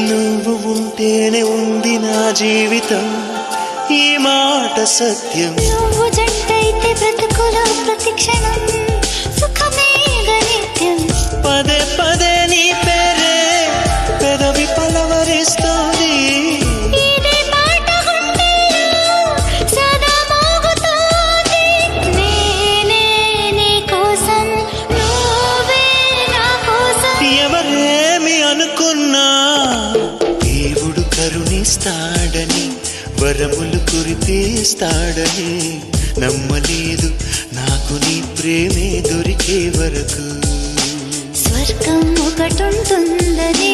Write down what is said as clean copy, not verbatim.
నువ్వు ఉంటేనే ఉంది నా జీవితం, ఈ మాట సత్యం. నువ్వు జంటైతే బ్రతుకులో ప్రతిక్షణం సుఖమే నిత్యం. పదే పదే నీ పేరే పెదవి పలవరిస్తోంది. ఇదే మాట గుండెలో సదా మోగుతోంది. నేనే నీ కోసం, నువ్వే నా కోసం. ఎవరేమి అనుకున్నా దేవుడు కరుణిస్తాడని, వరములు కురిపిస్తాడని నమ్మలేదు నాకు నీ ప్రేమే దొరికే వరకు. స్వర్గం ఒకటుంటుందని